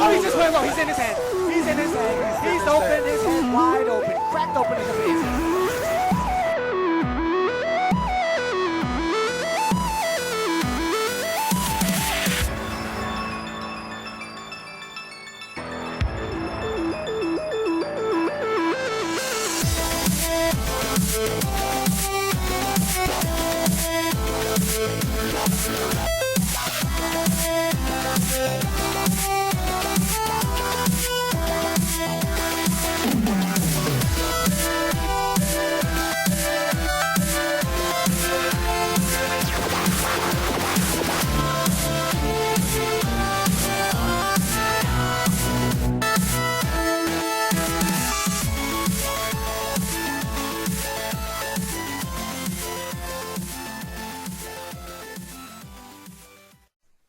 Oh, he just went low. He's in his head. He's in his head. He's open. His head wide open. Cracked open in the face.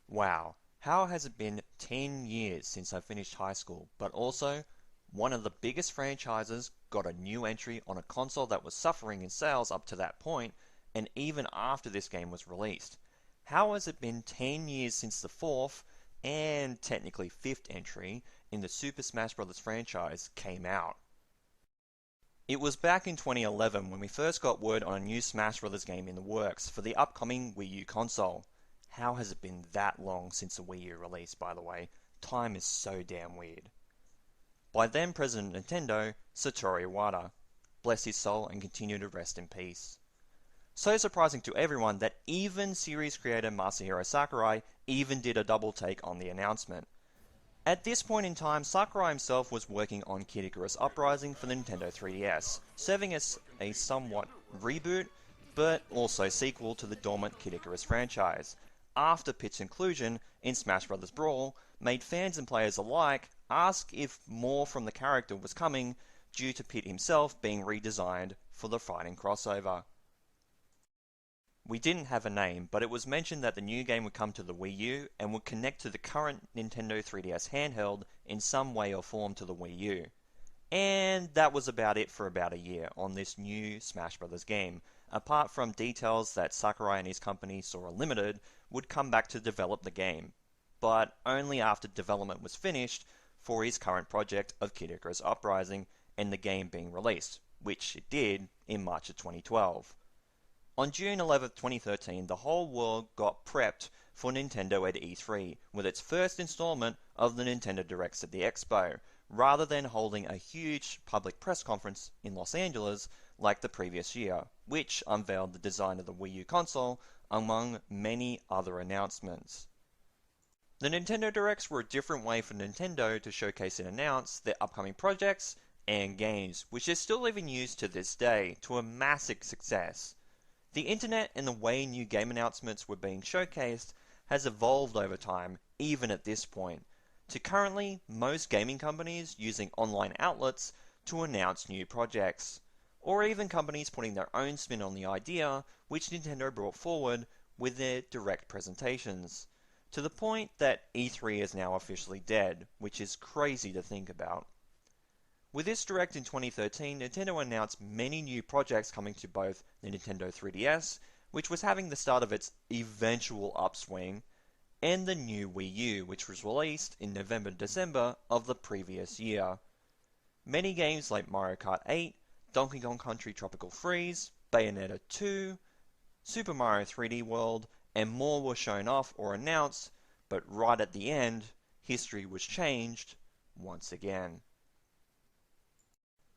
Wow, how has it been 10 years since I finished high school, but also one of the biggest franchises got a new entry on a console that was suffering in sales up to that point, and even after this game was released. How has it been 10 years since the fourth, and technically fifth entry in the Super Smash Bros. Franchise came out? It was back in 2011 when we first got word on a new Smash Bros. Game in the works for the upcoming Wii U console. How has it been that long since the Wii U release, by the way? Time is so damn weird. By then President Nintendo, Satoru Iwata. Bless his soul and continue to rest in peace. So surprising to everyone that even series creator Masahiro Sakurai even did a double take on the announcement. At this point in time, Sakurai himself was working on Kid Icarus Uprising for the Nintendo 3DS, serving as a somewhat reboot, but also sequel to the dormant Kid Icarus franchise. After Pit's inclusion in Smash Bros. Brawl made fans and players alike ask if more from the character was coming due to Pit himself being redesigned for the fighting crossover. We didn't have a name, but it was mentioned that the new game would come to the Wii U and would connect to the current Nintendo 3DS handheld in some way or form to the Wii U. And that was about it for about a year on this new Smash Bros. Game, apart from details that Sakurai and his company Sora Limited would come back to develop the game, but only after development was finished for his current project of Kid Icarus Uprising and the game being released, which it did in March of 2012. On June 11, 2013, the whole world got prepped for Nintendo at E3 with its first installment of the Nintendo Directs at the Expo, rather than holding a huge public press conference in Los Angeles like the previous year, which unveiled the design of the Wii U console among many other announcements. The Nintendo Directs were a different way for Nintendo to showcase and announce their upcoming projects and games, which is still even used to this day to a massive success. The internet and the way new game announcements were being showcased has evolved over time, even at this point, to currently most gaming companies using online outlets to announce new projects, or even companies putting their own spin on the idea which Nintendo brought forward with their direct presentations, to the point that E3 is now officially dead, which is crazy to think about. With this Direct in 2013, Nintendo announced many new projects coming to both the Nintendo 3DS, which was having the start of its eventual upswing, and the new Wii U, which was released in November-December of the previous year. Many games like Mario Kart 8, Donkey Kong Country Tropical Freeze, Bayonetta 2, Super Mario 3D World, and more were shown off or announced, but right at the end, history was changed once again.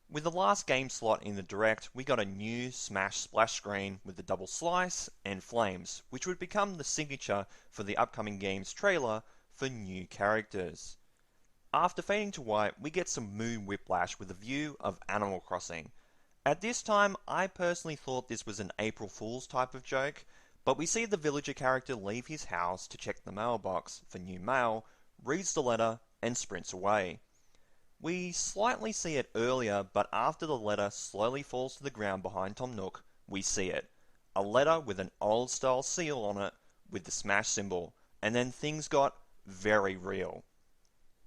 With the last game slot in the Direct, we got a new Smash splash screen with the double slice and flames, which would become the signature for the upcoming game's trailer for new characters. After fading to white, we get some mood whiplash with a view of Animal Crossing. At this time, I personally thought this was an April Fool's type of joke, but we see the villager character leave his house to check the mailbox for new mail, reads the letter, and sprints away. We slightly see it earlier, but after the letter slowly falls to the ground behind Tom Nook, we see it. A letter with an old style seal on it with the Smash symbol, and then things got very real.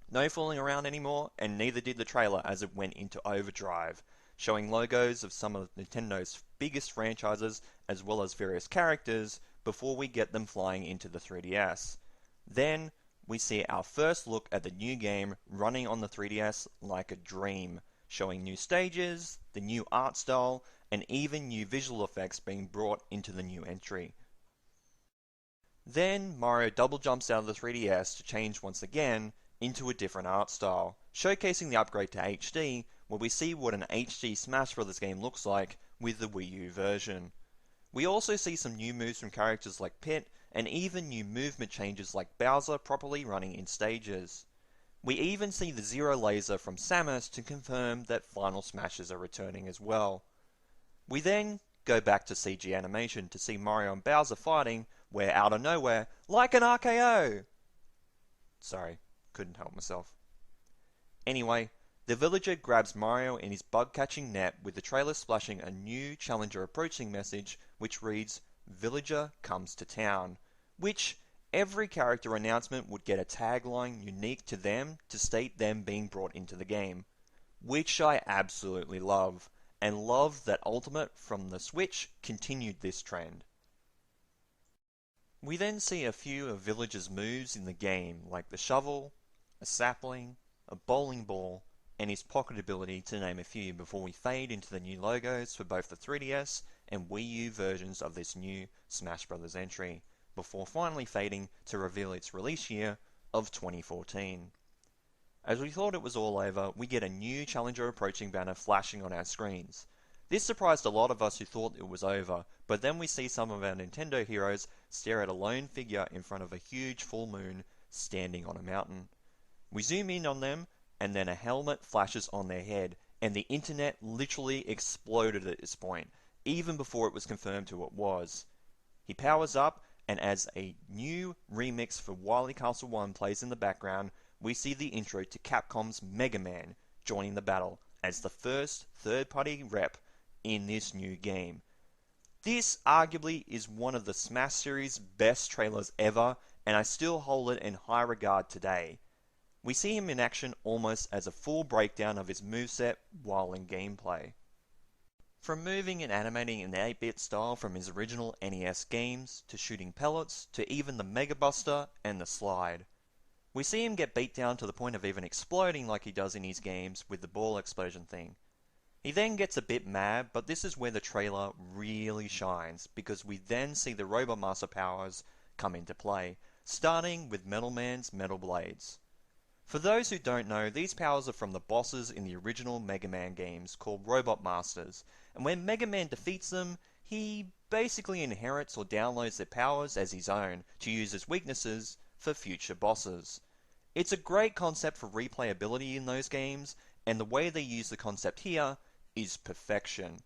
No fooling around anymore, and neither did the trailer as it went into overdrive, showing logos of some of Nintendo's biggest franchises as well as various characters before we get them flying into the 3DS. Then, we see our first look at the new game running on the 3DS like a dream, showing new stages, the new art style, and even new visual effects being brought into the new entry. Then Mario double jumps out of the 3DS to change once again into a different art style, showcasing the upgrade to HD, where we see what an HD Smash Bros. Game looks like with the Wii U version. We also see some new moves from characters like Pit, and even new movement changes like Bowser properly running in stages. We even see the Zero Laser from Samus to confirm that Final Smashes are returning as well. We then go back to CG animation to see Mario and Bowser fighting, where out of nowhere, like an RKO! Sorry, couldn't help myself. Anyway, the villager grabs Mario in his bug-catching net with the trailer splashing a new challenger approaching message which reads, "Villager comes to town," which every character announcement would get a tagline unique to them to state them being brought into the game, which I absolutely love, and love that Ultimate from the Switch continued this trend. We then see a few of Villager's moves in the game, like the shovel, a sapling, a bowling ball, and his pocket ability to name a few before we fade into the new logos for both the 3DS and Wii U versions of this new Smash Bros. Entry, before finally fading to reveal its release year of 2014. As we thought it was all over, we get a new challenger approaching banner flashing on our screens. This surprised a lot of us who thought it was over, but then we see some of our Nintendo heroes stare at a lone figure in front of a huge full moon standing on a mountain. We zoom in on them, and then a helmet flashes on their head, and the internet literally exploded at this point, even before it was confirmed who it was. He powers up, and as a new remix for Wily Castle 1 plays in the background, we see the intro to Capcom's Mega Man joining the battle as the first third-party rep in this new game. This arguably is one of the Smash series' best trailers ever, and I still hold it in high regard today. We see him in action almost as a full breakdown of his moveset while in gameplay. From moving and animating in the 8-bit style from his original NES games, to shooting pellets, to even the Mega Buster and the slide. We see him get beat down to the point of even exploding like he does in his games with the ball explosion thing. He then gets a bit mad, but this is where the trailer really shines, because we then see the Robot Master powers come into play, starting with Metal Man's Metal Blades. For those who don't know, these powers are from the bosses in the original Mega Man games called Robot Masters, and when Mega Man defeats them, he basically inherits or downloads their powers as his own to use as weaknesses for future bosses. It's a great concept for replayability in those games, and the way they use the concept here is perfection.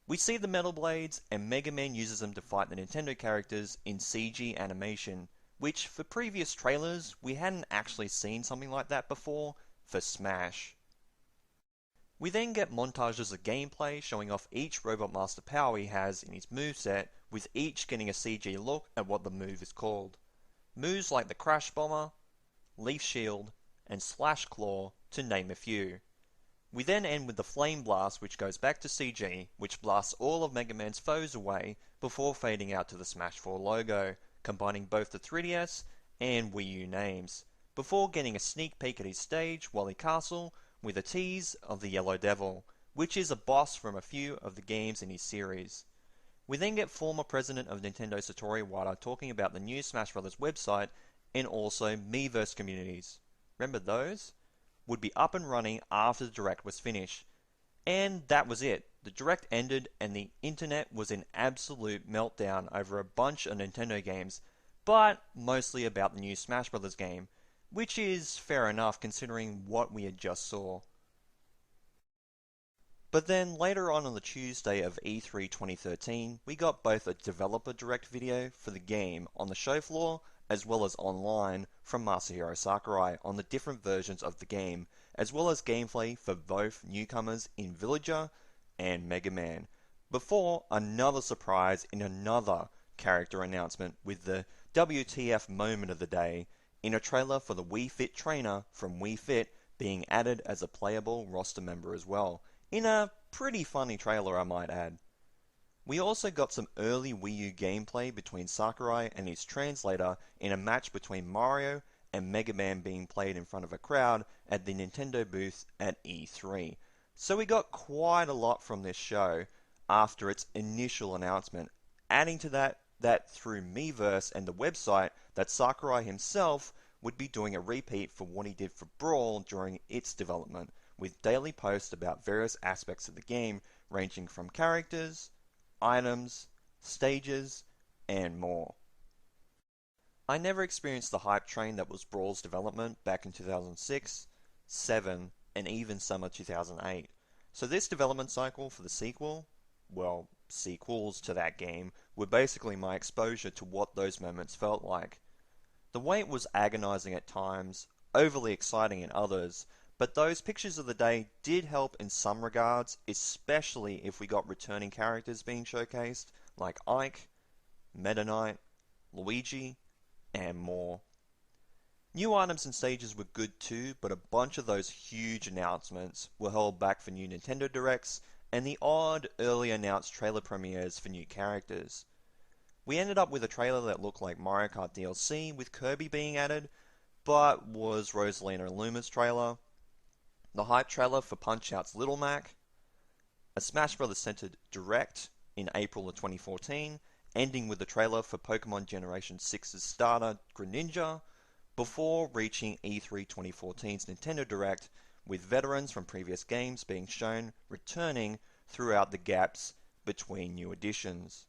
We see the Metal Blades, and Mega Man uses them to fight the Nintendo characters in CG animation, which for previous trailers we hadn't actually seen something like that before for Smash. We then get montages of gameplay showing off each Robot Master power he has in his moveset, with each getting a CG look at what the move is called. Moves like the Crash Bomber, Leaf Shield, and Slash Claw, to name a few. We then end with the Flame Blast, which goes back to CG, which blasts all of Mega Man's foes away before fading out to the Smash 4 logo, combining both the 3DS and Wii U names, before getting a sneak peek at his stage, Wily Castle, with a tease of the Yellow Devil, which is a boss from a few of the games in his series. We then get former president of Nintendo Satoru Iwata talking about the new Smash Bros. Website and also Miiverse communities. Remember those? Would be up and running after the Direct was finished. And that was it. The Direct ended and the internet was in absolute meltdown over a bunch of Nintendo games, but mostly about the new Smash Bros. Game, which is fair enough considering what we had just saw. But then later on the Tuesday of E3 2013, we got both a developer direct video for the game on the show floor, as well as online from Masahiro Sakurai on the different versions of the game, as well as gameplay for both newcomers in Villager and Mega Man, before another surprise in another character announcement with the WTF moment of the day in a trailer for the Wii Fit trainer from Wii Fit being added as a playable roster member as well, in a pretty funny trailer I might add. We also got some early Wii U gameplay between Sakurai and his translator in a match between Mario and Mega Man being played in front of a crowd at the Nintendo booth at E3. So we got quite a lot from this show after its initial announcement, adding to that through Miiverse and the website that Sakurai himself would be doing a repeat for what he did for Brawl during its development, with daily posts about various aspects of the game ranging from characters, items, stages, and more. I never experienced the hype train that was Brawl's development back in 2006, 7, and even summer 2008. So this development cycle for the sequel, well, sequels to that game, were basically my exposure to what those moments felt like. The wait was agonizing at times, overly exciting in others, but those pictures of the day did help in some regards, especially if we got returning characters being showcased, like Ike, Meta Knight, Luigi, and more. New items and stages were good too, but a bunch of those huge announcements were held back for new Nintendo Directs and the odd early announced trailer premieres for new characters. We ended up with a trailer that looked like Mario Kart DLC with Kirby being added, but was Rosalina and Luma's trailer, the hype trailer for Punch-Out's Little Mac, a Smash Bros. Centered Direct in April of 2014, ending with the trailer for Pokemon Generation 6's starter, Greninja, before reaching E3 2014's Nintendo Direct, with veterans from previous games being shown returning throughout the gaps between new additions.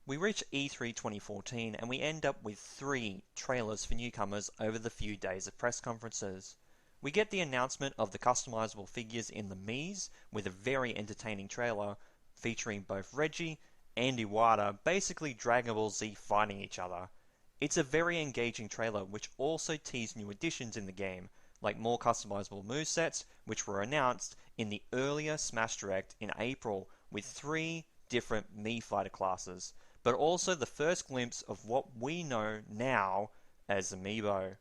We reach E3 2014 and we end up with 3 trailers for newcomers over the few days of press conferences. We get the announcement of the customizable figures in the Miis with a very entertaining trailer featuring both Reggie and Iwata basically Dragon Ball Z fighting each other. It's a very engaging trailer which also teased new additions in the game, like more customizable movesets which were announced in the earlier Smash Direct in April with 3 different Mii fighter classes, but also the first glimpse of what we know now as Amiibo.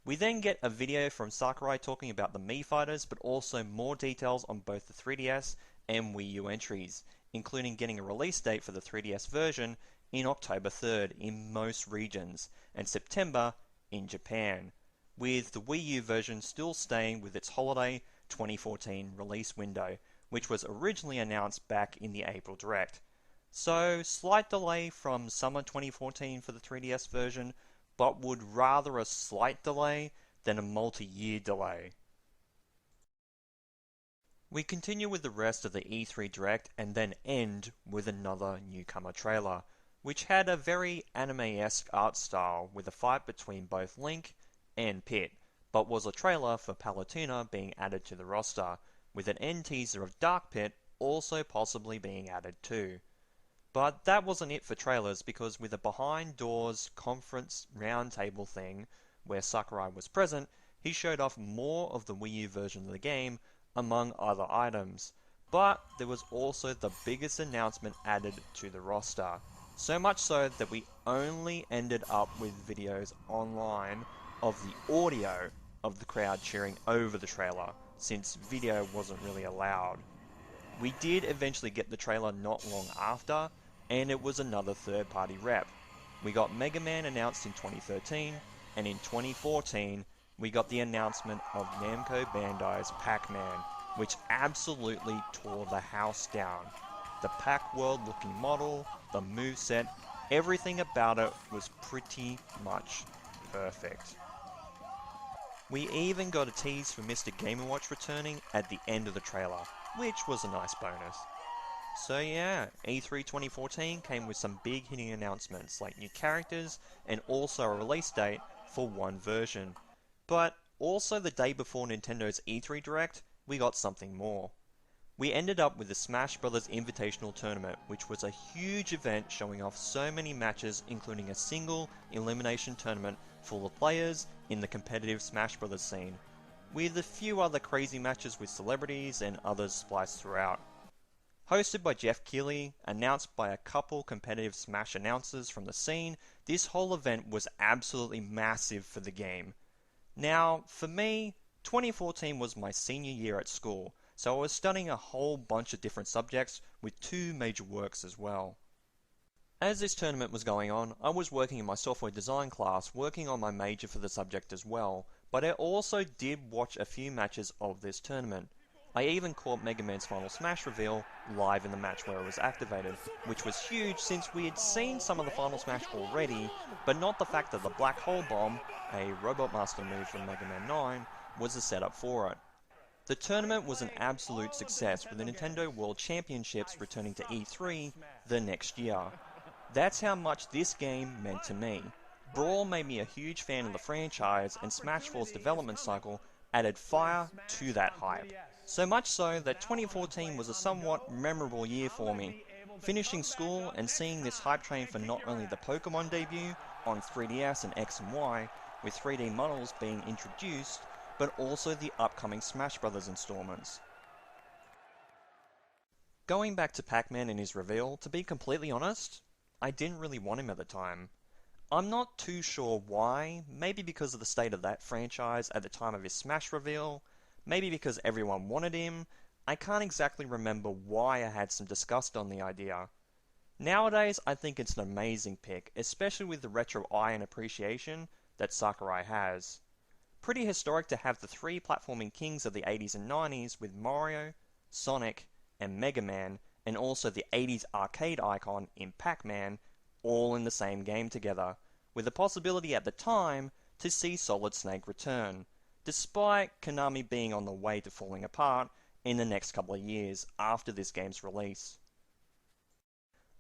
We then get a video from Sakurai talking about the Mii fighters, but also more details on both the 3DS and Wii U entries, including getting a release date for the 3DS version in October 3rd in most regions, and September in Japan, with the Wii U version still staying with its holiday 2014 release window, which was originally announced back in the April Direct. So, slight delay from summer 2014 for the 3DS version, but would rather a slight delay than a multi-year delay. We continue with the rest of the E3 Direct and then end with another newcomer trailer, which had a very anime-esque art style with a fight between both Link and Pit, but was a trailer for Palutena being added to the roster, with an end teaser of Dark Pit also possibly being added too. But that wasn't it for trailers, because with a behind doors conference roundtable thing where Sakurai was present, he showed off more of the Wii U version of the game among other items. But there was also the biggest announcement added to the roster, so much so that we only ended up with videos online of the audio of the crowd cheering over the trailer, since video wasn't really allowed. We did eventually get the trailer not long after, and it was another third-party rep. We got Mega Man announced in 2013, and in 2014, we got the announcement of Namco Bandai's Pac-Man, which absolutely tore the house down. The Pac-World looking model, the moveset, everything about it was pretty much perfect. We even got a tease for Mr. Game & Watch returning at the end of the trailer, which was a nice bonus. So yeah, E3 2014 came with some big hitting announcements like new characters and also a release date for one version. But also the day before Nintendo's E3 Direct, we got something more. We ended up with the Smash Bros. Invitational Tournament, which was a huge event showing off so many matches, including a single elimination tournament full of players in the competitive Smash Bros. Scene, with a few other crazy matches with celebrities and others spliced throughout. Hosted by Jeff Keighley, announced by a couple competitive Smash announcers from the scene, this whole event was absolutely massive for the game. Now, for me, 2014 was my senior year at school, so I was studying a whole bunch of different subjects with 2 major works as well. As this tournament was going on, I was working in my software design class, working on my major for the subject as well, but I also did watch a few matches of this tournament. I even caught Mega Man's Final Smash reveal live in the match where it was activated, which was huge since we had seen some of the Final Smash already, but not the fact that the Black Hole Bomb, a Robot Master move from Mega Man 9, was the setup for it. The tournament was an absolute success, with the Nintendo World Championships returning to E3 the next year. That's how much this game meant to me. Brawl made me a huge fan of the franchise, and Smash 4's development cycle added fire to that hype. So much so that 2014 was a somewhat memorable year for me. Finishing school and seeing this hype train for not only the Pokemon debut on 3DS and X and Y, with 3D models being introduced, but also the upcoming Smash Bros. Installments. Going back to Pac-Man and his reveal, to be completely honest, I didn't really want him at the time. I'm not too sure why, maybe because of the state of that franchise at the time of his Smash reveal, maybe because everyone wanted him. I can't exactly remember why I had some disgust on the idea. Nowadays, I think it's an amazing pick, especially with the retro eye and appreciation that Sakurai has. Pretty historic to have the three platforming kings of the 80s and 90s with Mario, Sonic, and Mega Man, and also the 80s arcade icon in Pac-Man, all in the same game together, with the possibility at the time to see Solid Snake return, despite Konami being on the way to falling apart in the next couple of years after this game's release.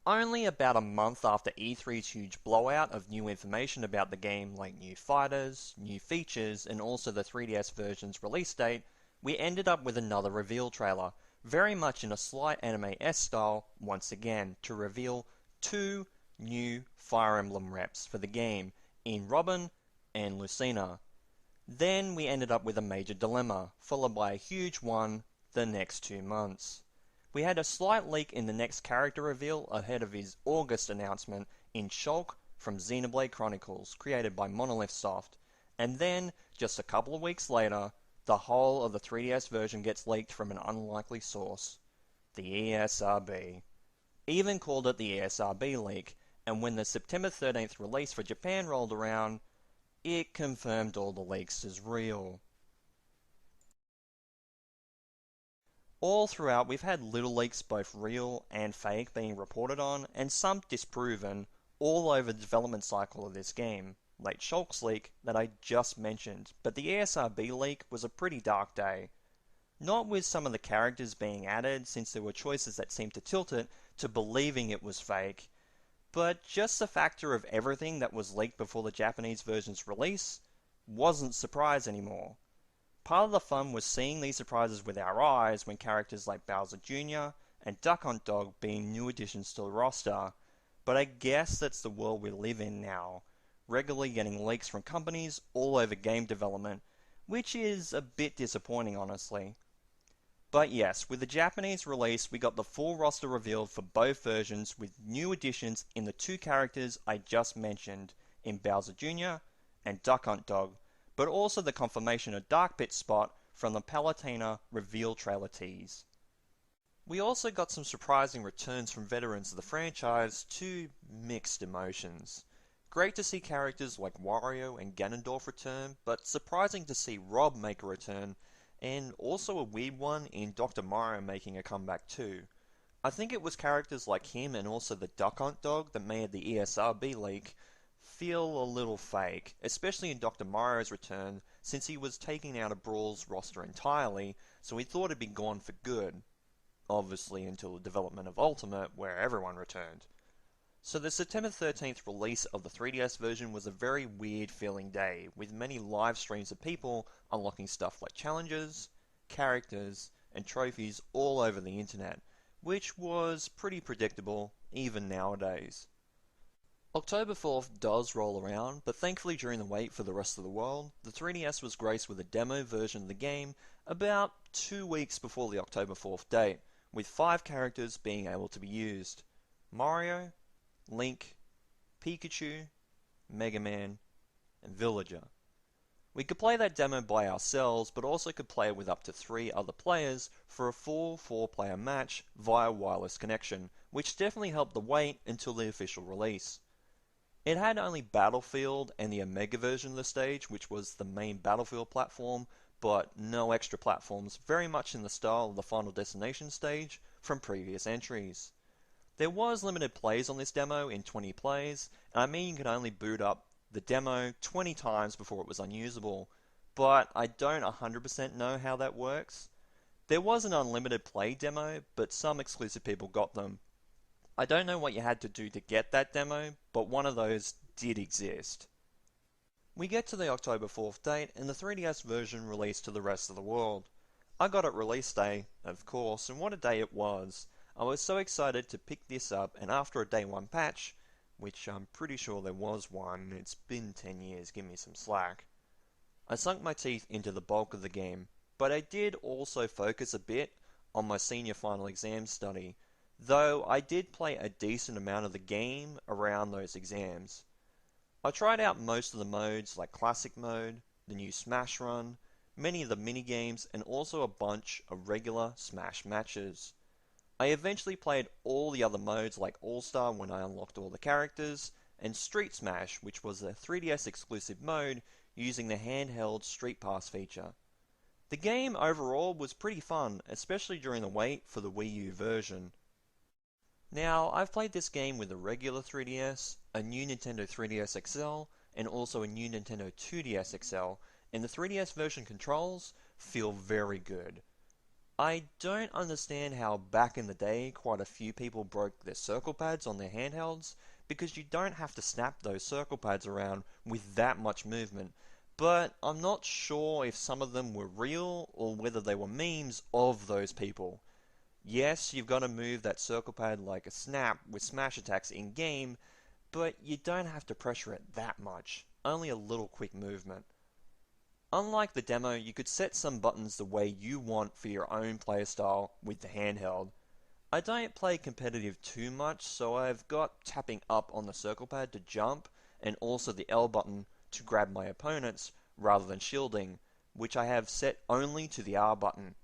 Only about a month after E3's huge blowout of new information about the game, like new fighters, new features, and also the 3DS version's release date, we ended up with another reveal trailer, very much in a slight anime-esque style once again, to reveal two new Fire Emblem reps for the game, in Robin and Lucina. Then we ended up with a major dilemma, followed by a huge one the next 2 months. We had a slight leak in the next character reveal ahead of his August announcement in Shulk from Xenoblade Chronicles, created by Monolith Soft, and then, just a couple of weeks later, the whole of the 3DS version gets leaked from an unlikely source, the ESRB. Even called it the ESRB leak, and when the September 13th release for Japan rolled around, it confirmed all the leaks as real. All throughout, we've had little leaks, both real and fake, being reported on, and some disproven, all over the development cycle of this game, like Shulk's leak that I just mentioned, but the ESRB leak was a pretty dark day. Not with some of the characters being added, since there were choices that seemed to tilt it to believing it was fake, but just the factor of everything that was leaked before the Japanese version's release wasn't surprise anymore. Part of the fun was seeing these surprises with our eyes when characters like Bowser Jr. and Duck Hunt Dog being new additions to the roster, but I guess that's the world we live in now, regularly getting leaks from companies all over game development, which is a bit disappointing honestly. But yes, with the Japanese release we got the full roster revealed for both versions with new additions in the two characters I just mentioned, in Bowser Jr. and Duck Hunt Dog, but also the confirmation of Dark Pit Spot from the Palutena reveal trailer tease. We also got some surprising returns from veterans of the franchise to mixed emotions. Great to see characters like Wario and Ganondorf return, but surprising to see Rob make a return, and also a weird one in Dr. Mario making a comeback too. I think it was characters like him and also the Duck Hunt Dog that made the ESRB leak feel a little fake, especially in Dr. Mario's return, since he was taking out of Brawl's roster entirely, so we thought it'd be gone for good. Obviously until the development of Ultimate, where everyone returned. So the September 13th release of the 3DS version was a very weird feeling day, with many live streams of people unlocking stuff like challenges, characters, and trophies all over the internet, which was pretty predictable even nowadays. October 4th does roll around, but thankfully during the wait for the rest of the world, the 3DS was graced with a demo version of the game about 2 weeks before the October 4th date, with 5 characters being able to be used: Mario, Link, Pikachu, Mega Man, and Villager. We could play that demo by ourselves, but also could play it with up to 3 other players for a full 4-player match via wireless connection, which definitely helped the wait until the official release. It had only Battlefield and the Omega version of the stage, which was the main Battlefield platform, but no extra platforms, very much in the style of the Final Destination stage from previous entries. There was limited plays on this demo in 20 plays, and I mean you could only boot up the demo 20 times before it was unusable, but I don't 100% know how that works. There was an unlimited play demo, but some exclusive people got them. I don't know what you had to do to get that demo, but one of those did exist. We get to the October 4th date, and the 3DS version released to the rest of the world. I got it release day, of course, and what a day it was. I was so excited to pick this up, and after a day 1 patch, which I'm pretty sure there was one, it's been 10 years, give me some slack, I sunk my teeth into the bulk of the game, but I did also focus a bit on my senior final exam study, though I did play a decent amount of the game around those exams. I tried out most of the modes like Classic Mode, the new Smash Run, many of the minigames, and also a bunch of regular Smash matches. I eventually played all the other modes like All-Star when I unlocked all the characters, and Street Smash, which was a 3DS exclusive mode using the handheld Street Pass feature. The game overall was pretty fun, especially during the wait for the Wii U version. Now, I've played this game with a regular 3DS, a new Nintendo 3DS XL, and also a new Nintendo 2DS XL, and the 3DS version controls feel very good. I don't understand how back in the day quite a few people broke their circle pads on their handhelds, because you don't have to snap those circle pads around with that much movement, but I'm not sure if some of them were real or whether they were memes of those people. Yes, you've got to move that circle pad like a snap with smash attacks in-game, but you don't have to pressure it that much, only a little quick movement. Unlike the demo, you could set some buttons the way you want for your own playstyle with the handheld. I don't play competitive too much, so I've got tapping up on the circle pad to jump, and also the L button to grab my opponents rather than shielding, which I have set only to the R button.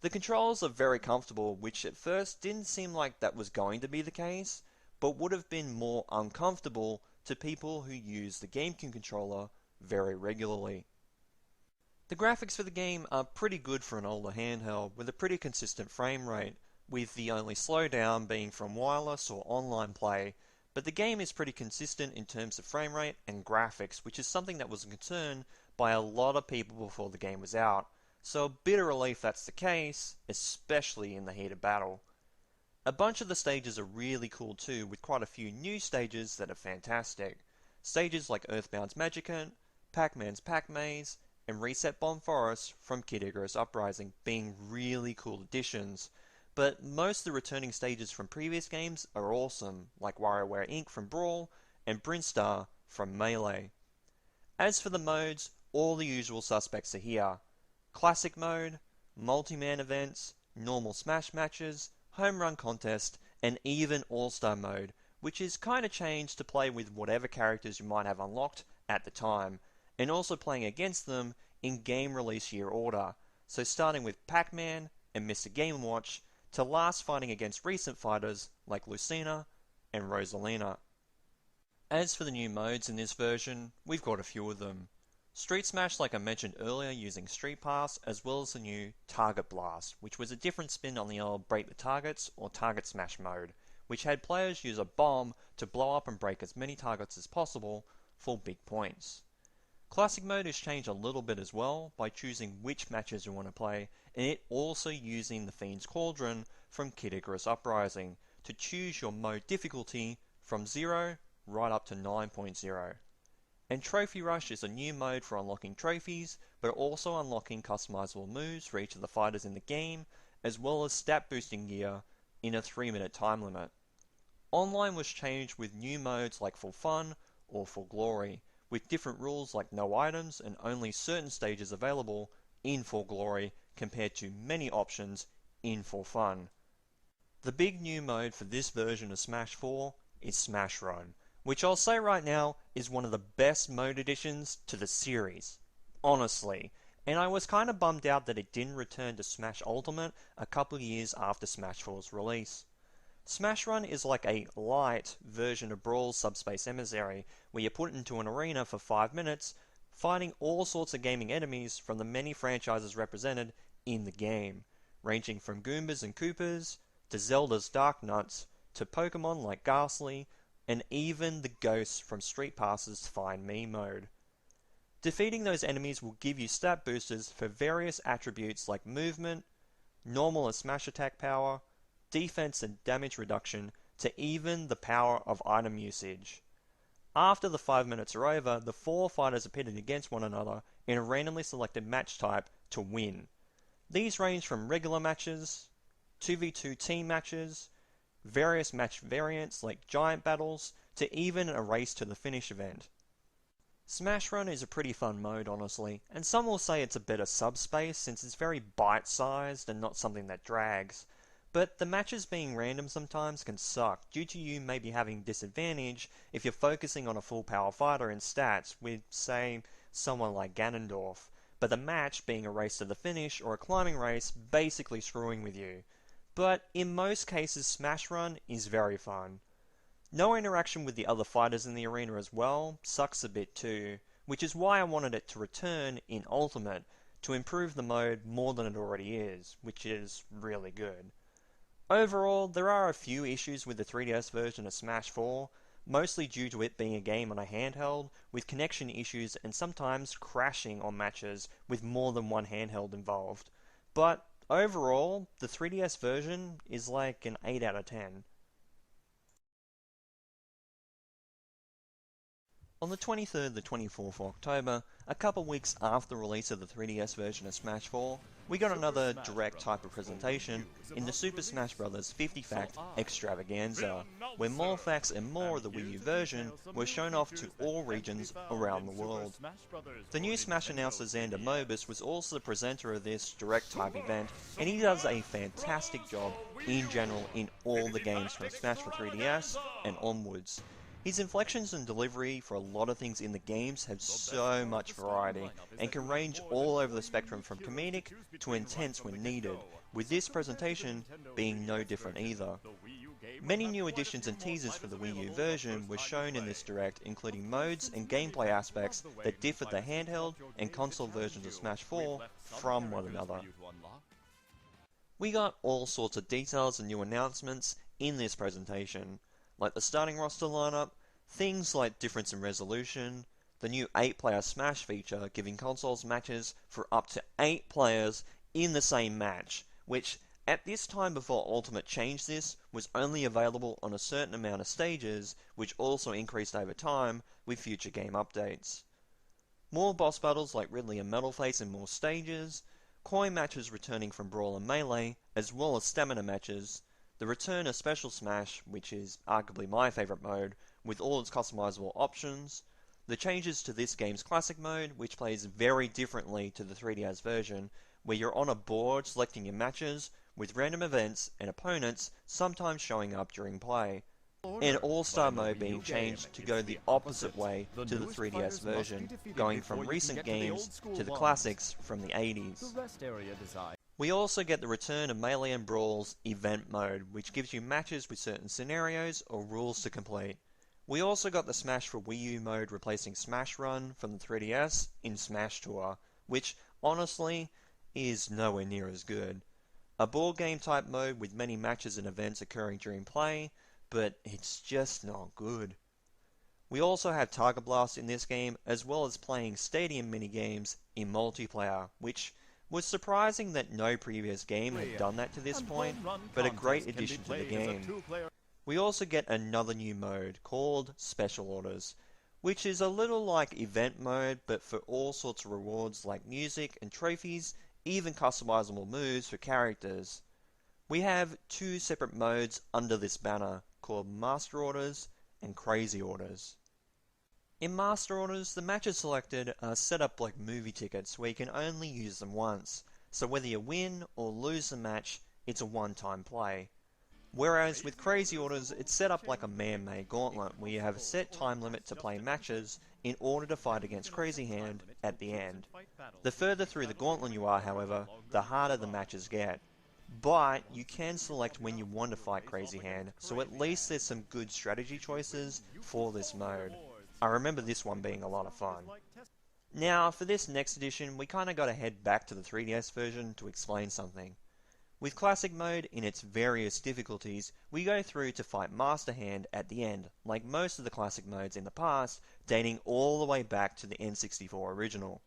The controls are very comfortable, which at first didn't seem like that was going to be the case, but would have been more uncomfortable to people who use the GameCube controller very regularly. The graphics for the game are pretty good for an older handheld, with a pretty consistent frame rate, with the only slowdown being from wireless or online play, but the game is pretty consistent in terms of frame rate and graphics, which is something that was a concern by a lot of people before the game was out. So a bit of relief that's the case, especially in the heat of battle. A bunch of the stages are really cool too, with quite a few new stages that are fantastic. Stages like Earthbound's Magicant, Pac-Man's Pac-Maze, and Reset Bomb Forest from Kid Icarus Uprising being really cool additions, but most of the returning stages from previous games are awesome, like WarioWare Inc. from Brawl and Brinstar from Melee. As for the modes, all the usual suspects are here. Classic Mode, Multi-Man Events, Normal Smash Matches, Home Run Contest, and even All-Star Mode, which is kinda changed to play with whatever characters you might have unlocked at the time, and also playing against them in game release year order, so starting with Pac-Man and Mr. Game & Watch, to last fighting against recent fighters like Lucina and Rosalina. As for the new modes in this version, we've got a few of them. Street Smash, like I mentioned earlier, using Street Pass, as well as the new Target Blast, which was a different spin on the old Break the Targets or Target Smash mode, which had players use a bomb to blow up and break as many targets as possible for big points. Classic Mode is changed a little bit as well by choosing which matches you want to play, and it also using the Fiend's Cauldron from Kid Icarus Uprising to choose your mode difficulty from 0 right up to 9.0. And Trophy Rush is a new mode for unlocking trophies, but also unlocking customizable moves for each of the fighters in the game, as well as stat boosting gear in a 3-minute time limit. Online was changed with new modes like For Fun or For Glory, with different rules like no items and only certain stages available in For Glory compared to many options in For Fun. The big new mode for this version of Smash 4 is Smash Run, which I'll say right now is one of the best mode additions to the series. Honestly. And I was kinda bummed out that it didn't return to Smash Ultimate a couple years after Smash 4's release. Smash Run is like a light version of Brawl's Subspace Emissary, where you're put into an arena for 5 minutes, fighting all sorts of gaming enemies from the many franchises represented in the game, ranging from Goombas and Koopas, to Zelda's Dark Nuts, to Pokemon like Ghastly, and even the ghosts from Street Pass's Find Me mode. Defeating those enemies will give you stat boosters for various attributes like movement, normal and smash attack power, defense and damage reduction, to even the power of item usage. After the 5 minutes are over, the 4 fighters are pitted against one another in a randomly selected match type to win. These range from regular matches, 2v2 team matches, various match variants like giant battles, to even a race to the finish event. Smash Run is a pretty fun mode, honestly, and some will say it's a better subspace since it's very bite-sized and not something that drags. But the matches being random sometimes can suck due to you maybe having disadvantage if you're focusing on a full power fighter in stats with, say, someone like Ganondorf, but the match being a race to the finish or a climbing race basically screwing with you. But in most cases, Smash Run is very fun. No interaction with the other fighters in the arena as well sucks a bit too, which is why I wanted it to return in Ultimate to improve the mode more than it already is, which is really good. Overall, there are a few issues with the 3DS version of Smash 4, mostly due to it being a game on a handheld, with connection issues and sometimes crashing on matches with more than one handheld involved. But overall, the 3DS version is like an 8 out of 10. On the 23rd to 24th of October, a couple weeks after the release of the 3DS version of Smash 4, we got another direct type of presentation in the Super Smash Bros. 50 Fact Extravaganza, where more facts and more of the Wii U version were shown off to all regions around the world. The new Smash announcer Xander Mobus was also the presenter of this direct type event, and he does a fantastic job in general in all the games from Smash for 3DS and onwards. His inflections and delivery for a lot of things in the games have so much variety, and can range all over the spectrum from comedic to intense when needed, with this presentation being no different either. Many new additions and teasers for the Wii U version were shown in this direct, including modes and gameplay aspects that differed the handheld and console versions of Smash 4 from one another. We got all sorts of details and new announcements in this presentation, like the starting roster lineup, things like difference in resolution, the new 8-player Smash feature giving consoles matches for up to 8 players in the same match, which at this time before Ultimate changed this was only available on a certain amount of stages, which also increased over time with future game updates. More boss battles like Ridley and Metalface in more stages, coin matches returning from Brawl and Melee, as well as stamina matches, the return of Special Smash, which is arguably my favourite mode, with all its customizable options, the changes to this game's classic mode, which plays very differently to the 3DS version, where you're on a board selecting your matches, with random events and opponents sometimes showing up during play, and All-Star mode being changed to go the opposite way to the 3DS version, going from recent games to the classics from the 80s. We also get the return of Melee and Brawl's Event Mode, which gives you matches with certain scenarios or rules to complete. We also got the Smash for Wii U mode replacing Smash Run from the 3DS in Smash Tour, which, honestly, is nowhere near as good. A board game type mode with many matches and events occurring during play, but it's just not good. We also have Target Blast in this game, as well as playing stadium minigames in multiplayer, which was surprising that no previous game had done that to this point, but a great addition to the game. We also get another new mode called Special Orders, which is a little like event mode but for all sorts of rewards like music and trophies, even customizable moves for characters. We have 2 separate modes under this banner called Master Orders and Crazy Orders. In Master Orders, the matches selected are set up like movie tickets where you can only use them once, so whether you win or lose the match, it's a one-time play. Whereas with Crazy Orders, it's set up like a man-made gauntlet where you have a set time limit to play matches in order to fight against Crazy Hand at the end. The further through the gauntlet you are, however, the harder the matches get. but you can select when you want to fight Crazy Hand, so at least there's some good strategy choices for this mode. I remember this one being a lot of fun. Now, for this next edition, we kinda gotta head back to the 3DS version to explain something. With Classic Mode, in its various difficulties, we go through to fight Master Hand at the end, like most of the Classic Modes in the past, dating all the way back to the N64 original.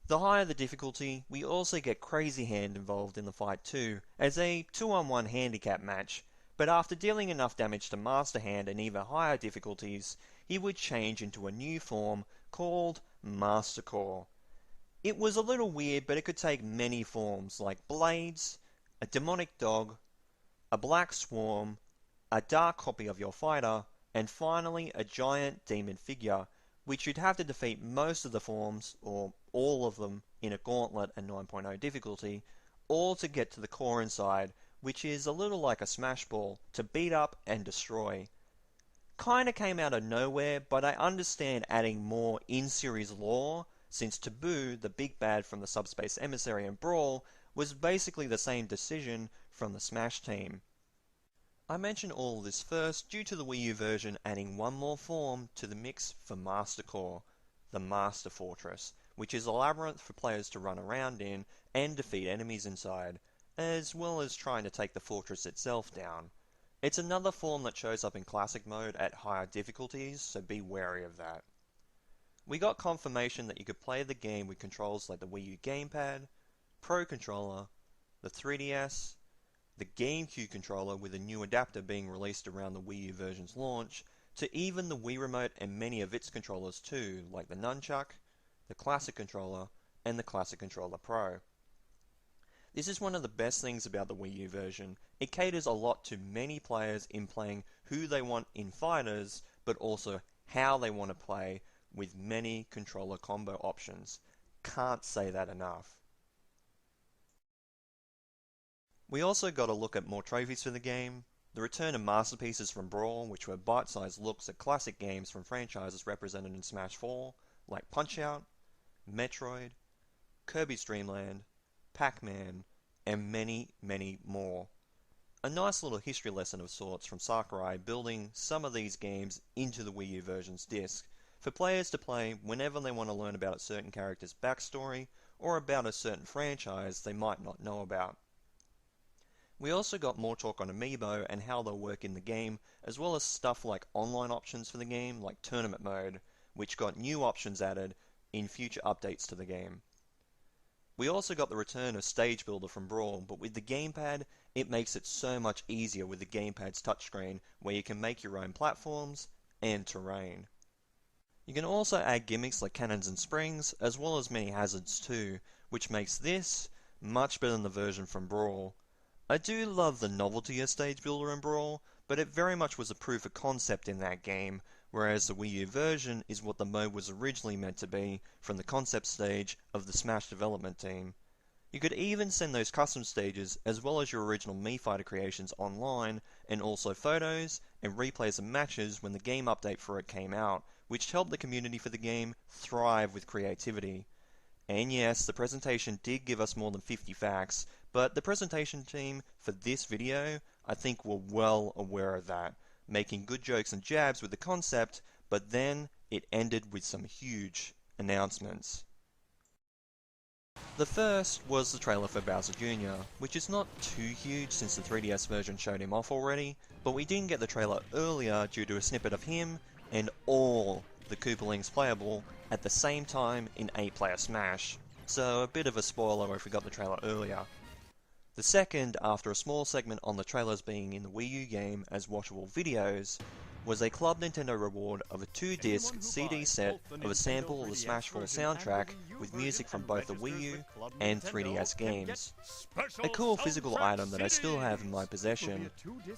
The higher the difficulty, we also get Crazy Hand involved in the fight too, as a 2-on-1 handicap match, but after dealing enough damage to Master Hand in even higher difficulties, he would change into a new form called Master Core. It was a little weird, but it could take many forms, like blades, a demonic dog, a black swarm, a dark copy of your fighter, and finally a giant demon figure, which you'd have to defeat most of the forms, or all of them, in a gauntlet and 9.0 difficulty, all to get to the core inside, which is a little like a smash ball, to beat up and destroy. Kinda came out of nowhere, but I understand adding more in-series lore, since Taboo, the big bad from the Subspace Emissary and Brawl, was basically the same decision from the Smash team. I mention all of this first due to the Wii U version adding one more form to the mix for Master Core, the Master Fortress, which is a labyrinth for players to run around in and defeat enemies inside, as well as trying to take the fortress itself down. It's another form that shows up in Classic Mode at higher difficulties, so be wary of that. We got confirmation that you could play the game with controls like the Wii U Gamepad, Pro Controller, the 3DS, the GameCube controller with a new adapter being released around the Wii U version's launch, to even the Wii Remote and many of its controllers too, like the Nunchuck, the Classic Controller, and the Classic Controller Pro. This is one of the best things about the Wii U version. It caters a lot to many players in playing who they want in fighters, but also how they want to play with many controller combo options. Can't say that enough. We also got a look at more trophies for the game, the return of masterpieces from Brawl, which were bite-sized looks at classic games from franchises represented in Smash 4, like Punch-Out!, Metroid, Kirby's Dream Land, Pac-Man, and many, many more. A nice little history lesson of sorts from Sakurai building some of these games into the Wii U version's disc, for players to play whenever they want to learn about a certain character's backstory, or about a certain franchise they might not know about. We also got more talk on Amiibo and how they'll work in the game, as well as stuff like online options for the game, like Tournament Mode, which got new options added in future updates to the game. We also got the return of Stage Builder from Brawl, but with the gamepad, it makes it so much easier with the gamepad's touchscreen, where you can make your own platforms and terrain. You can also add gimmicks like cannons and springs, as well as many hazards too, which makes this much better than the version from Brawl. I do love the novelty of Stage Builder in Brawl, but it very much was a proof of concept in that game, whereas the Wii U version is what the mode was originally meant to be from the concept stage of the Smash development team. You could even send those custom stages as well as your original Mii Fighter creations online, and also photos and replays of matches when the game update for it came out, which helped the community for the game thrive with creativity. And yes, the presentation did give us more than 50 facts, but the presentation team for this video, I think, were well aware of that, making good jokes and jabs with the concept, but then it ended with some huge announcements. The first was the trailer for Bowser Jr., which is not too huge since the 3DS version showed him off already, but we didn't get the trailer earlier due to a snippet of him and all the Koopalings playable at the same time in 8-player Smash, so a bit of a spoiler if we got the trailer earlier. The second, after a small segment on the trailers being in the Wii U game as watchable videos, was a Club Nintendo reward of a 2-disc CD set of a sample of the Smash 4 soundtrack with music from both the Wii U and 3DS games. A cool physical item that I still have in my possession.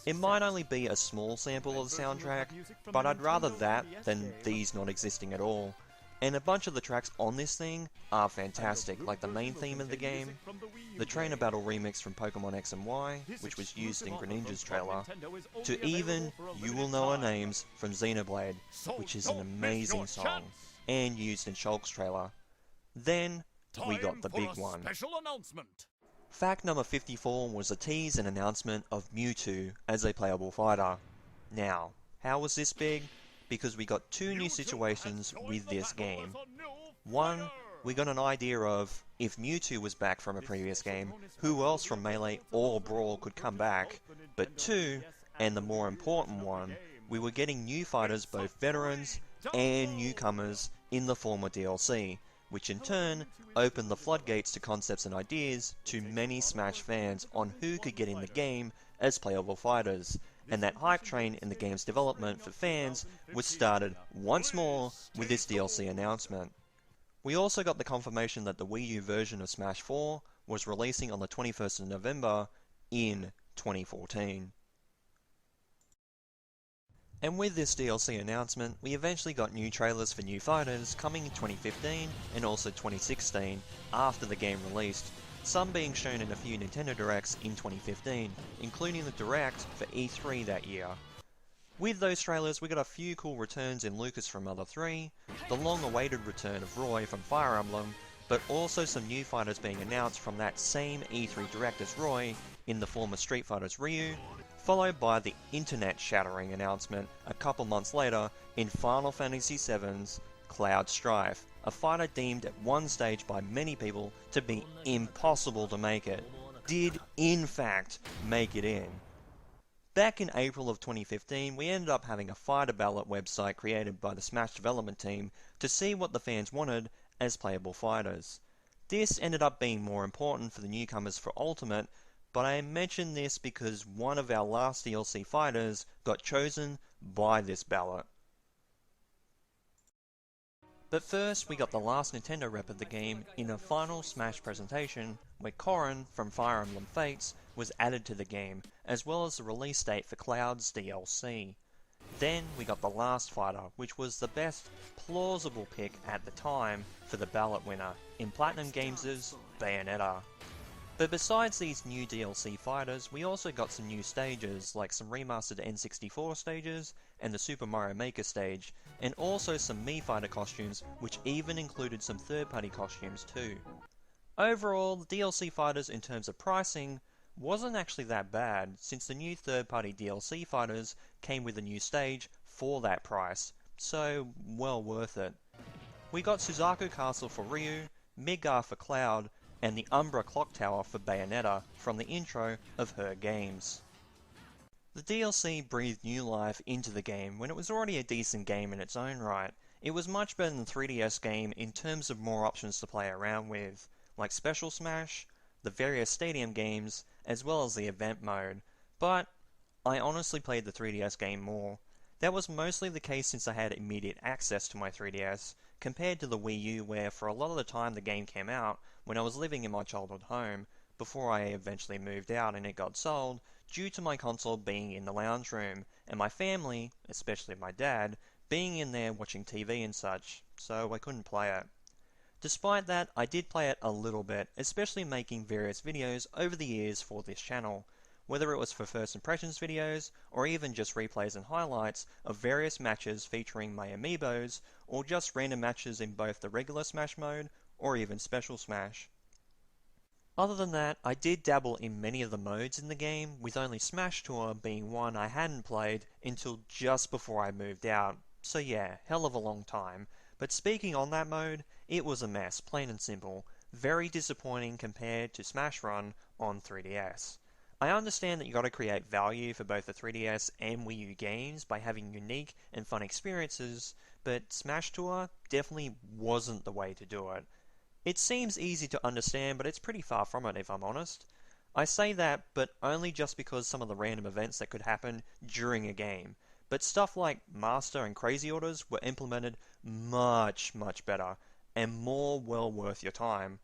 It might only be a small sample of the soundtrack, but I'd rather that than these not existing at all. And a bunch of the tracks on this thing are fantastic, like the main theme of the game, the Trainer Battle remix from Pokemon X and Y, which was used in Greninja's trailer, to even You Will Know Our Names from Xenoblade, which is an amazing song, and used in Shulk's trailer. Then, we got the big one. Special announcement. Fact number 54 was a tease and announcement of Mewtwo as a playable fighter. Now, how was this big? Because we got two new situations with this game. One, we got an idea of, if Mewtwo was back from a previous game, who else from Melee or Brawl could come back? But two, and the more important one, we were getting new fighters, both veterans and newcomers, in the form of DLC, which in turn opened the floodgates to concepts and ideas to many Smash fans on who could get in the game as playable fighters, and that hype train in the game's development for fans was started once more with this DLC announcement. We also got the confirmation that the Wii U version of Smash 4 was releasing on the 21st of November in 2014. And with this DLC announcement, we eventually got new trailers for new fighters coming in 2015 and also 2016 after the game released, some being shown in a few Nintendo Directs in 2015, including the Direct for E3 that year. With those trailers, we got a few cool returns in Lucas from Mother 3, the long-awaited return of Roy from Fire Emblem, but also some new fighters being announced from that same E3 Direct as Roy in the form of Street Fighter's Ryu, followed by the internet-shattering announcement a couple months later in Final Fantasy VII's Cloud Strife, a fighter deemed at one stage by many people to be impossible to make it, did in fact make it in. Back in April of 2015, we ended up having a fighter ballot website created by the Smash development team to see what the fans wanted as playable fighters. This ended up being more important for the newcomers for Ultimate, but I mention this because one of our last DLC fighters got chosen by this ballot. But first, we got the last Nintendo rep of the game in a final Smash presentation, where Corrin from Fire Emblem Fates was added to the game, as well as the release date for Cloud's DLC. Then we got the last fighter, which was the best plausible pick at the time for the ballot winner, in Platinum Games' Bayonetta. But besides these new DLC fighters, we also got some new stages, like some remastered N64 stages, and the Super Mario Maker stage, and also some Mii Fighter costumes, which even included some third-party costumes too. Overall, the DLC fighters in terms of pricing wasn't actually that bad, since the new third-party DLC fighters came with a new stage for that price, so well worth it. We got Suzaku Castle for Ryu, Midgar for Cloud, and the Umbra Clock Tower for Bayonetta from the intro of her games. The DLC breathed new life into the game when it was already a decent game in its own right. It was much better than the 3DS game in terms of more options to play around with, like Special Smash, the various stadium games, as well as the event mode, but I honestly played the 3DS game more. That was mostly the case since I had immediate access to my 3DS, compared to the Wii U where for a lot of the time the game came out when I was living in my childhood home, before I eventually moved out and it got sold, due to my console being in the lounge room, and my family, especially my dad, being in there watching TV and such, so I couldn't play it. Despite that, I did play it a little bit, especially making various videos over the years for this channel, whether it was for first impressions videos, or even just replays and highlights of various matches featuring my amiibos, or just random matches in both the regular Smash mode, or even Special Smash. Other than that, I did dabble in many of the modes in the game, with only Smash Tour being one I hadn't played until just before I moved out, so yeah, hell of a long time. But speaking on that mode, it was a mess, plain and simple, very disappointing compared to Smash Run on 3DS. I understand that you gotta create value for both the 3DS and Wii U games by having unique and fun experiences, but Smash Tour definitely wasn't the way to do it. It seems easy to understand, but it's pretty far from it if I'm honest. I say that, but only just because some of the random events that could happen during a game. But stuff like Master and Crazy Orders were implemented much better, and more well worth your time.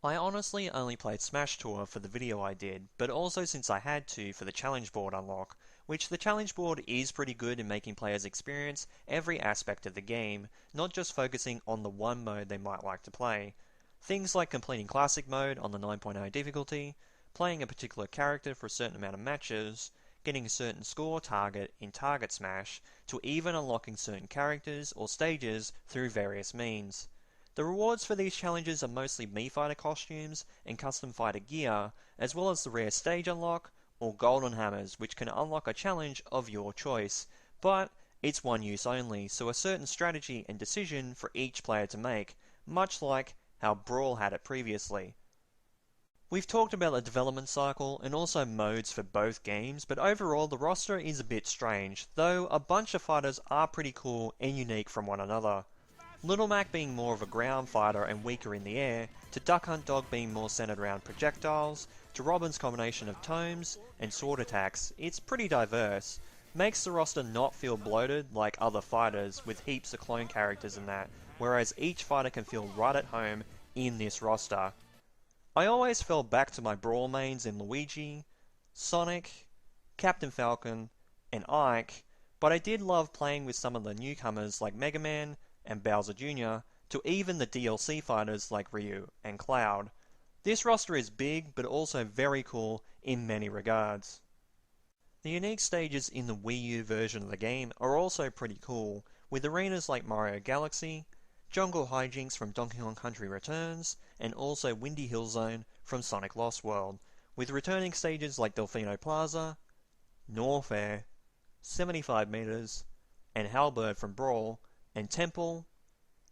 I honestly only played Smash Tour for the video I did, but also since I had to for the challenge board unlock, which the challenge board is pretty good in making players experience every aspect of the game, not just focusing on the one mode they might like to play. Things like completing Classic mode on the 9.0 difficulty, playing a particular character for a certain amount of matches, getting a certain score target in Target Smash, to even unlocking certain characters or stages through various means. The rewards for these challenges are mostly Mii Fighter costumes and custom fighter gear, as well as the rare stage unlock or golden hammers, which can unlock a challenge of your choice, but it's one use only, so a certain strategy and decision for each player to make, much like how Brawl had it previously. We've talked about the development cycle and also modes for both games, but overall the roster is a bit strange, though a bunch of fighters are pretty cool and unique from one another. Little Mac being more of a ground fighter and weaker in the air, to Duck Hunt Dog being more centered around projectiles, to Robin's combination of tomes and sword attacks, it's pretty diverse. Makes the roster not feel bloated like other fighters with heaps of clone characters and that, whereas each fighter can feel right at home in this roster. I always fell back to my Brawl mains in Luigi, Sonic, Captain Falcon, and Ike, but I did love playing with some of the newcomers like Mega Man and Bowser Jr., to even the DLC fighters like Ryu and Cloud. This roster is big, but also very cool in many regards. The unique stages in the Wii U version of the game are also pretty cool, with arenas like Mario Galaxy, Jungle Hijinks from Donkey Kong Country Returns, and also Windy Hill Zone from Sonic Lost World, with returning stages like Delfino Plaza, Norfair, 75 Meters, and Halberd from Brawl, and Temple,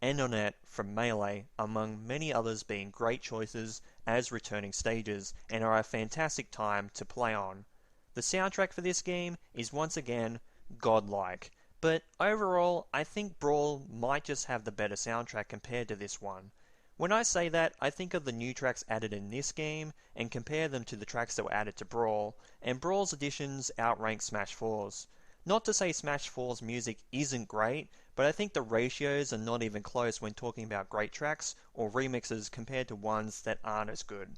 and Onett from Melee, among many others being great choices as returning stages, and are a fantastic time to play on. The soundtrack for this game is once again godlike, but overall I think Brawl might just have the better soundtrack compared to this one. When I say that, I think of the new tracks added in this game and compare them to the tracks that were added to Brawl, and Brawl's additions outrank Smash 4's. Not to say Smash 4's music isn't great, but I think the ratios are not even close when talking about great tracks or remixes compared to ones that aren't as good.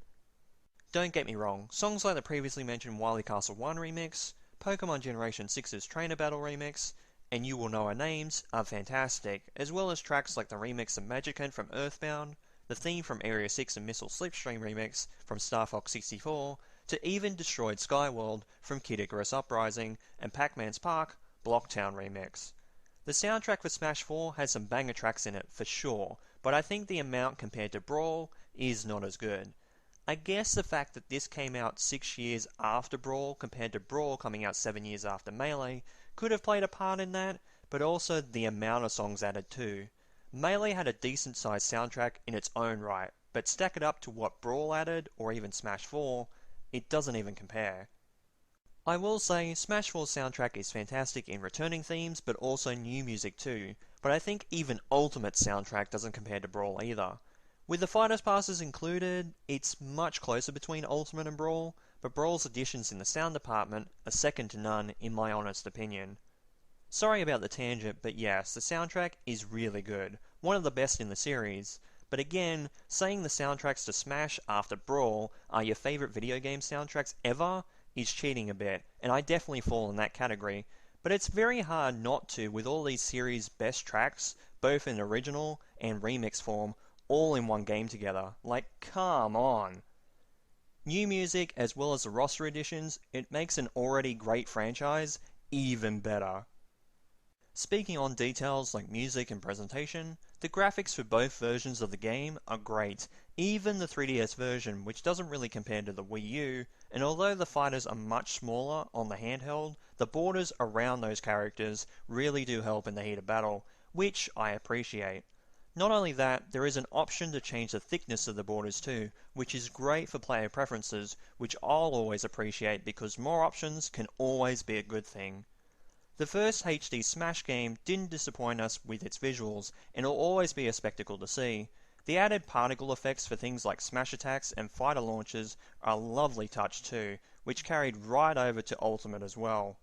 Don't get me wrong, songs like the previously mentioned Wily Castle 1 remix, Pokemon Generation 6's Trainer Battle remix, and You Will Know Our Names are fantastic, as well as tracks like the remix of Magicant from Earthbound, the theme from Area 6 and Missile Slipstream remix from Star Fox 64, to even Destroyed Skyworld from Kid Icarus Uprising and Pac-Man's Park Blocktown remix. The soundtrack for Smash 4 has some banger tracks in it for sure, but I think the amount compared to Brawl is not as good. I guess the fact that this came out 6 years after Brawl compared to Brawl coming out 7 years after Melee could have played a part in that, but also the amount of songs added too. Melee had a decent sized soundtrack in its own right, but stack it up to what Brawl added, or even Smash 4, it doesn't even compare. I will say, Smash 4's soundtrack is fantastic in returning themes, but also new music too, but I think even Ultimate's soundtrack doesn't compare to Brawl either. With the Fighters Passes included, it's much closer between Ultimate and Brawl, but Brawl's additions in the sound department are second to none in my honest opinion. Sorry about the tangent, but yes, the soundtrack is really good, one of the best in the series. But again, saying the soundtracks to Smash after Brawl are your favourite video game soundtracks ever is cheating a bit, and I definitely fall in that category. But it's very hard not to with all these series' best tracks, both in original and remix form, all in one game together. Like, come on! New music as well as the roster additions, it makes an already great franchise even better. Speaking on details like music and presentation, the graphics for both versions of the game are great, even the 3DS version, which doesn't really compare to the Wii U, and although the fighters are much smaller on the handheld, the borders around those characters really do help in the heat of battle, which I appreciate. Not only that, there is an option to change the thickness of the borders too, which is great for player preferences, which I'll always appreciate because more options can always be a good thing. The first HD Smash game didn't disappoint us with its visuals, and it'll always be a spectacle to see. The added particle effects for things like smash attacks and fighter launches are a lovely touch too, which carried right over to Ultimate as well.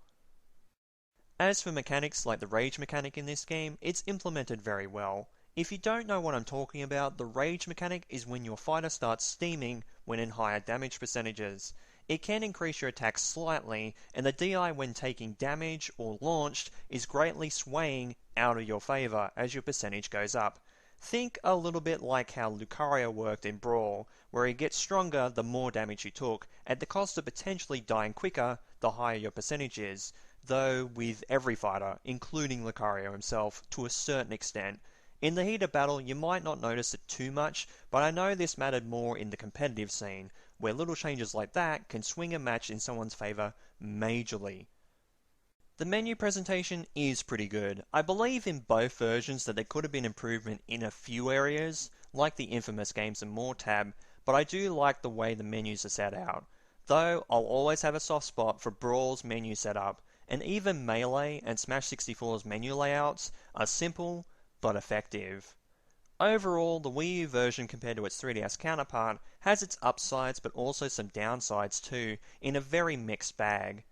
As for mechanics like the rage mechanic in this game, it's implemented very well. If you don't know what I'm talking about, the rage mechanic is when your fighter starts steaming when in higher damage percentages. It can increase your attack slightly, and the DI when taking damage or launched is greatly swaying out of your favour as your percentage goes up. Think a little bit like how Lucario worked in Brawl, where he gets stronger the more damage you took, at the cost of potentially dying quicker the higher your percentage is, though with every fighter, including Lucario himself, to a certain extent. In the heat of battle, you might not notice it too much, but I know this mattered more in the competitive scene, where little changes like that can swing a match in someone's favour majorly. The menu presentation is pretty good. I believe in both versions that there could have been improvement in a few areas, like the infamous Games and More tab, but I do like the way the menus are set out. Though I'll always have a soft spot for Brawl's menu setup, and even Melee and Smash 64's menu layouts are simple but effective. Overall, the Wii U version compared to its 3DS counterpart has its upsides but also some downsides too, in a very mixed bag.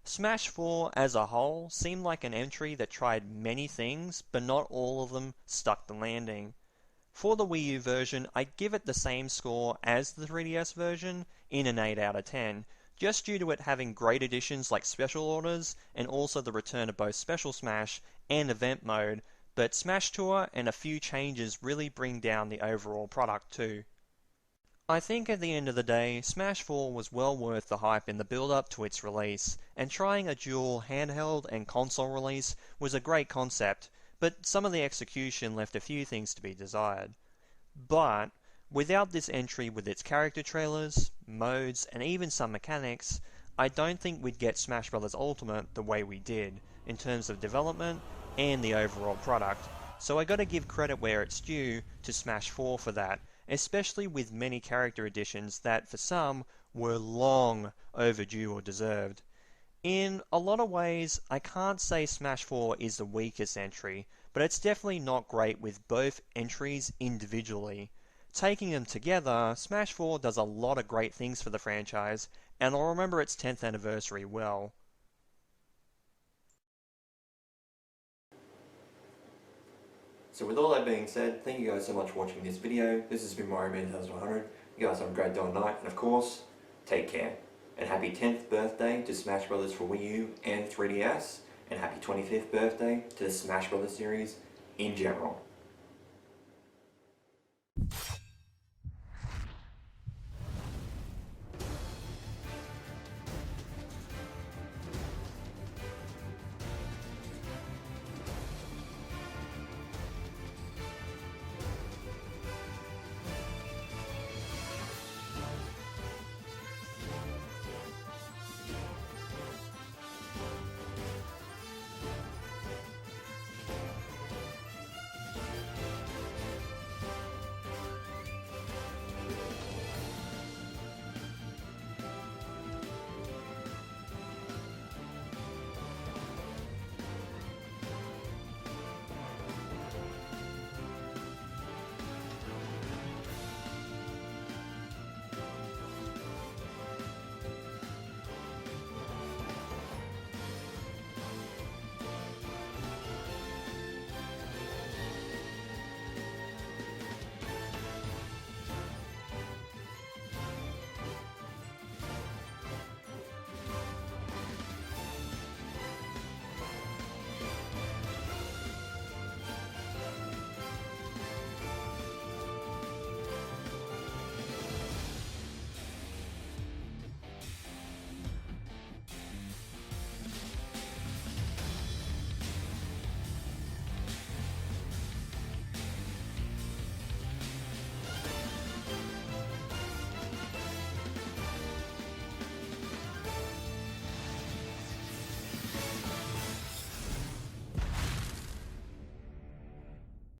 Smash 4 as a whole seemed like an entry that tried many things, but not all of them stuck the landing. For the Wii U version, I'd give it the same score as the 3DS version, in an 8 out of 10, just due to it having great additions like special orders, and also the return of both Special Smash and Event Mode, but Smash Tour and a few changes really bring down the overall product too. I think at the end of the day, Smash 4 was well worth the hype in the build-up to its release, and trying a dual handheld and console release was a great concept, but some of the execution left a few things to be desired. But, without this entry with its character trailers, modes, and even some mechanics, I don't think we'd get Smash Bros. Ultimate the way we did, in terms of development and the overall product, so I gotta give credit where it's due to Smash 4 for that, especially with many character additions that, for some, were long overdue or deserved. In a lot of ways, I can't say Smash 4 is the weakest entry, but it's definitely not great with both entries individually. Taking them together, Smash 4 does a lot of great things for the franchise, and I'll remember its 10th anniversary well. So with all that being said, thank you guys so much for watching this video. This has been Mario Man 1100. You guys have a great day and night, and of course, take care. And happy 10th birthday to Smash Bros. For Wii U and 3DS, and happy 25th birthday to the Smash Bros. Series in general.